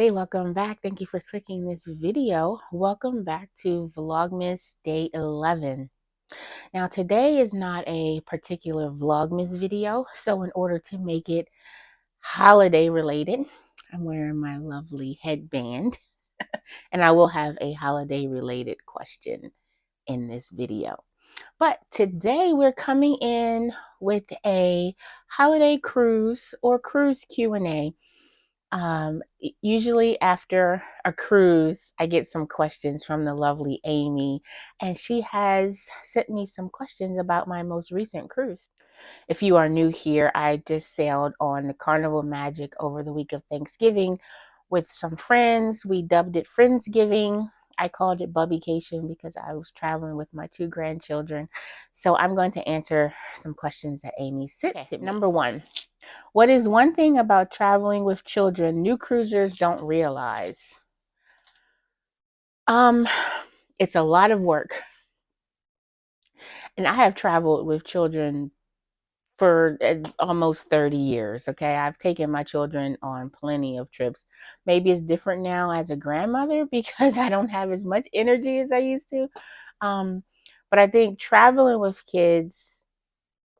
everybody, welcome back. Thank you for clicking this video. Welcome back to Vlogmas Day 11. Now today is not a particular Vlogmas video, so in order to make it holiday related, I'm wearing my lovely headband and I will have a holiday related question in this video. But today we're coming in with a holiday cruise or cruise Q&A. Usually after a cruise, I get some questions from the lovely Amy, and she has sent me some questions about my most recent cruise. If you are new here, I just sailed on the Carnival Magic over the week of Thanksgiving with some friends. We dubbed it Friendsgiving. I called it Bubbycation because I was traveling with my 2 grandchildren. So I'm going to answer some questions that Amy sent to me. Number 1. What is one thing about traveling with children new cruisers don't realize? It's a lot of work. And I have traveled with children for almost 30 years, okay? I've taken my children on plenty of trips. Maybe it's different now as a grandmother because I don't have as much energy as I used to. But I think traveling with kids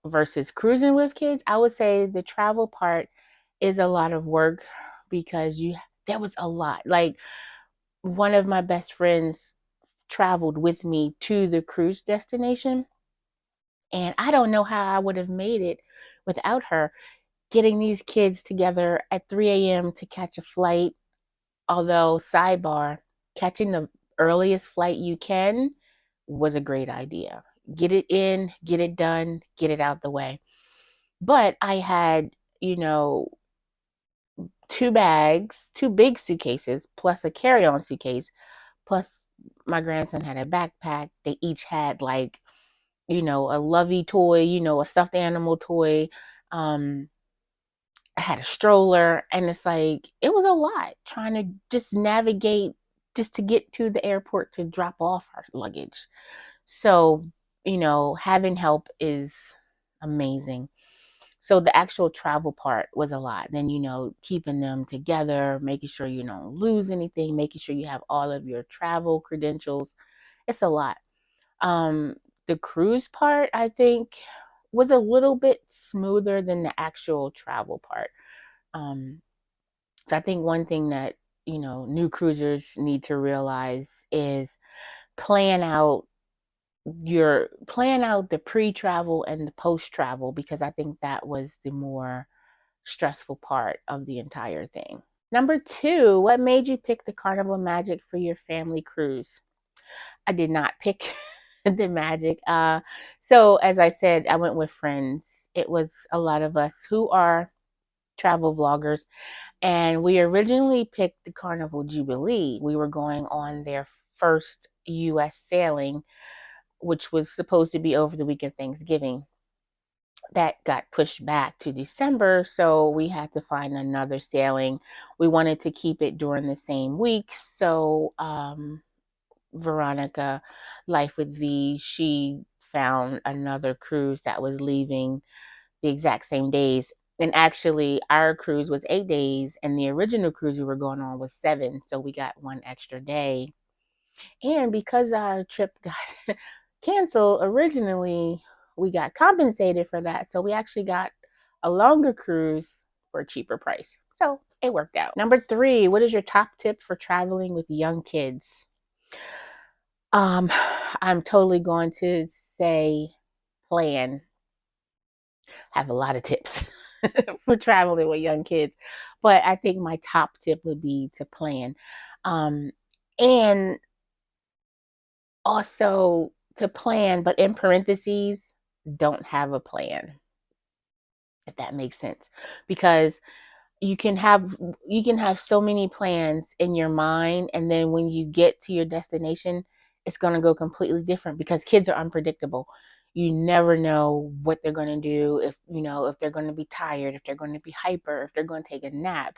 versus cruising with kids, I would say the travel part is a lot of work because that was a lot. Like, one of my best friends traveled with me to the cruise destination, and I don't know how I would have made it without her. Getting these kids together at 3 a.m. to catch a flight, although sidebar, catching the earliest flight you can was a great idea. Get it in, get it done, get it out the way. But I had, 2 bags, 2 big suitcases, plus a carry-on suitcase, plus my grandson had a backpack. They each had like, a lovey toy, a stuffed animal toy. I had a stroller, and it's like, it was a lot trying to just navigate just to get to the airport to drop off our luggage. So, having help is amazing. So the actual travel part was a lot. Then, keeping them together, making sure you don't lose anything, making sure you have all of your travel credentials. It's a lot. The cruise part, I think, was a little bit smoother than the actual travel part. So I think one thing that, new cruisers need to realize is plan out the pre-travel and the post-travel, because I think that was the more stressful part of the entire thing. Number 2, what made you pick the Carnival Magic for your family cruise? I did not pick the Magic. So as I said, I went with friends. It was a lot of us who are travel vloggers, and we originally picked the Carnival Jubilee. We were going on their first U.S. sailing, which was supposed to be over the week of Thanksgiving. That got pushed back to December, so we had to find another sailing. We wanted to keep it during the same week, so Veronica, Life with V, she found another cruise that was leaving the exact same days. And actually, our cruise was 8 days, and the original cruise we were going on was 7, so we got 1 extra day. And because our trip got canceled originally, we got compensated for that. So we actually got a longer cruise for a cheaper price. So it worked out. Number 3, what is your top tip for traveling with young kids? I'm totally going to say plan. Have a lot of tips for traveling with young kids, but I think my top tip would be to plan. And also to plan, but in parentheses, don't have a plan, if that makes sense. Because you can have so many plans in your mind, and then when you get to your destination, it's going to go completely different because kids are unpredictable. You never know what they're going to do, if they're going to be tired, if they're going to be hyper, if they're going to take a nap,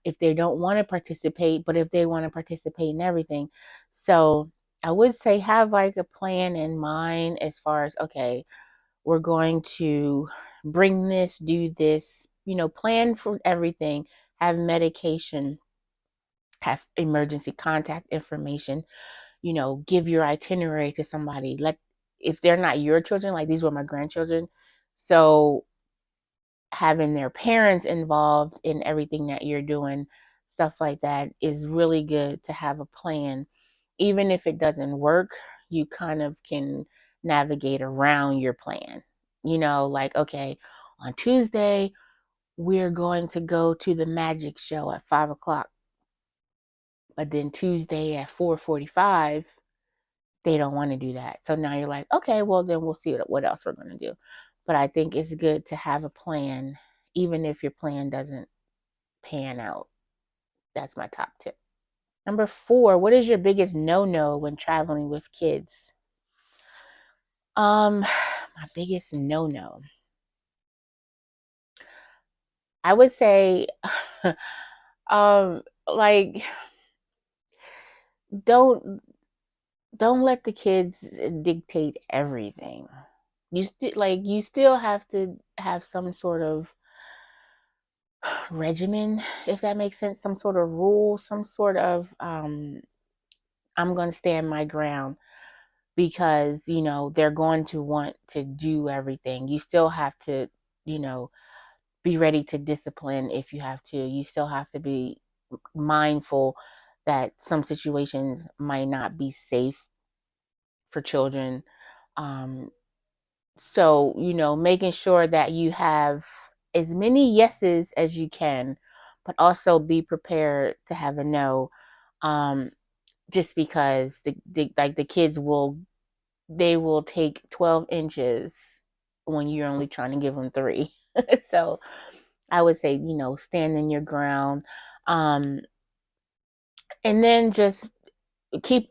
if they don't want to participate, but if they want to participate in everything. So I would say have like a plan in mind as far as, okay, we're going to bring this, do this, plan for everything, have medication, have emergency contact information, give your itinerary to somebody. If they're not your children, like these were my grandchildren, so having their parents involved in everything that you're doing, stuff like that, is really good to have a plan. Even if it doesn't work, you kind of can navigate around your plan. Like, okay, on Tuesday, we're going to go to the magic show at 5 o'clock. But then Tuesday at 4:45, they don't want to do that. So now you're like, okay, well then we'll see what else we're going to do. But I think it's good to have a plan, even if your plan doesn't pan out. That's my top tip. Number 4, what is your biggest no-no when traveling with kids? My biggest no-no, I would say, like, don't don't let the kids dictate everything. You still have to have some sort of regimen, if that makes sense, some sort of rule, some sort of I'm going to stand my ground, because they're going to want to do everything. You still have to, you know, be ready to discipline if you have to. You still have to be mindful that some situations might not be safe for children. Um, so, making sure that you have as many yeses as you can, but also be prepared to have a no. Um, just because the kids will take 12 inches when you're only trying to give them 3. So I would say, stand in your ground. Um, and then just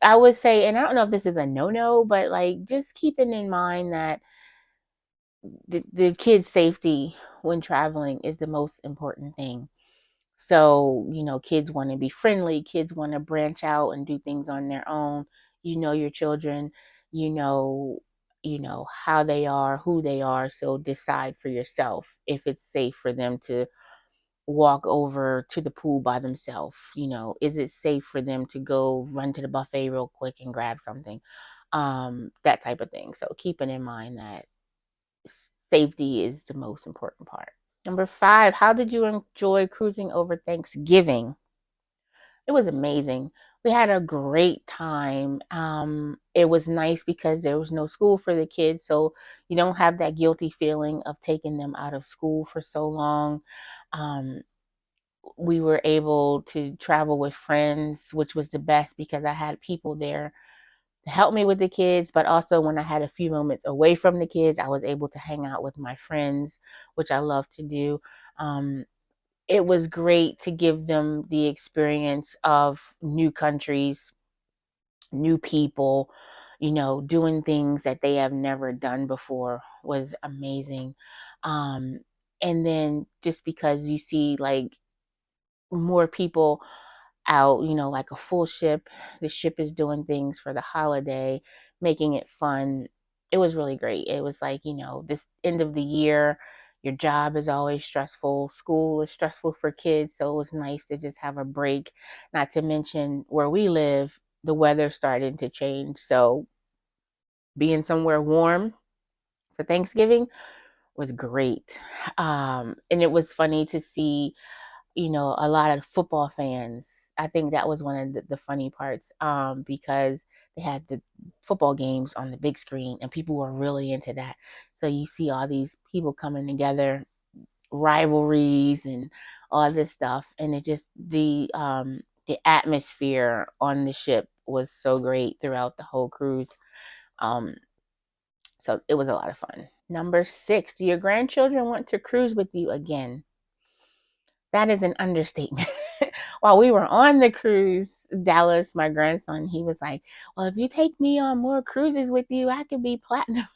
I would say, and I don't know if this is a no-no, but like just keeping in mind that the kids' safety when traveling is the most important thing. So, kids want to be friendly, kids want to branch out and do things on their own. Your children, you know, how they are, who they are, so decide for yourself if it's safe for them to walk over to the pool by themselves. Is it safe for them to go run to the buffet real quick and grab something? That type of thing. So keeping in mind that safety is the most important part. Number 5, how did you enjoy cruising over Thanksgiving? It was amazing. We had a great time. It was nice because there was no school for the kids, so you don't have that guilty feeling of taking them out of school for so long. Um, we were able to travel with friends, which was the best because I had people there to help me with the kids, but also when I had a few moments away from the kids, I was able to hang out with my friends, which I love to do. Um, it was great to give them the experience of new countries, new people, doing things that they have never done before was amazing. Um, and then just because you see like more people out, like a full ship. The ship is doing things for the holiday, making it fun. It was really great. It was like, this end of the year, your job is always stressful. School is stressful for kids. So it was nice to just have a break. Not to mention where we live, the weather's starting to change. So being somewhere warm for Thanksgiving was great. And it was funny to see a lot of football fans. I think that was one of the funny parts, because they had the football games on the big screen and people were really into that. So you see all these people coming together, rivalries and all this stuff, and it just the atmosphere on the ship was so great throughout the whole cruise. Um, so it was a lot of fun. Number 6, do your grandchildren want to cruise with you again? That is an understatement. While we were on the cruise, Dallas, my grandson, he was like, well, if you take me on more cruises with you, I could be platinum.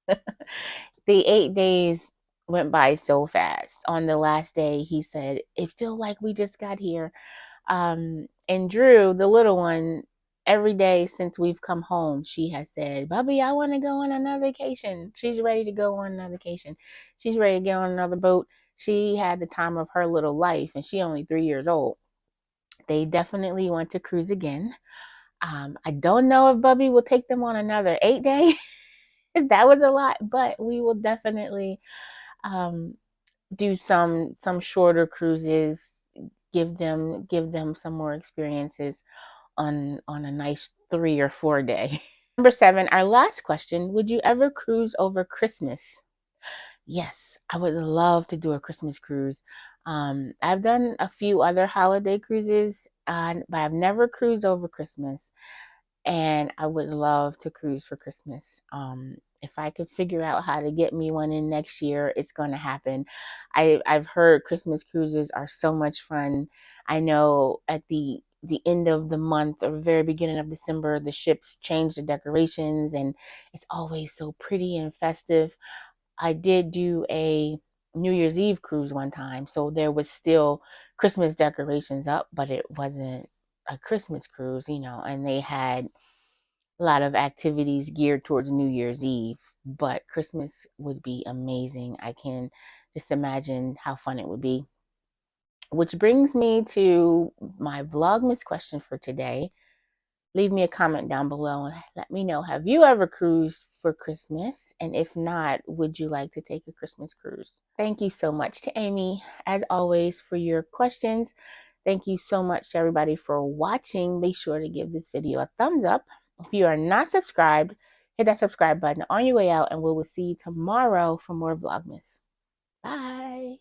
The 8 days went by so fast. On the last day, he said, it feels like we just got here. And Drew, the little one, every day since we've come home, she has said, Bubby, I want to go on another vacation. She's ready to go on another vacation. She's ready to get on another boat. She had the time of her little life, and she only 3 years old. they definitely want to cruise again. I don't know if Bubby will take them on another 8-day. That was a lot, but we will definitely do some shorter cruises, give them some more experiences on a nice 3 or 4 day. Number 7, our last question, would you ever cruise over Christmas? Yes, I would love to do a Christmas cruise. I've done a few other holiday cruises, but I've never cruised over Christmas, and I would love to cruise for Christmas. If I could figure out how to get me one in next year, it's going to happen. I've heard Christmas cruises are so much fun. I know at the end of the month or very beginning of December, the ships change the decorations, and it's always so pretty and festive. I did do a New Year's Eve cruise one time, so there was still Christmas decorations up, but it wasn't a Christmas cruise, and they had a lot of activities geared towards New Year's Eve, but Christmas would be amazing. I can just imagine how fun it would be. Which brings me to my Vlogmas question for today. Leave me a comment down below and let me know, have you ever cruised for Christmas? And if not, would you like to take a Christmas cruise? Thank you so much to Amy, as always, for your questions. Thank you so much to everybody for watching. Make sure to give this video a thumbs up. If you are not subscribed, hit that subscribe button on your way out, and we will see you tomorrow for more Vlogmas. Bye.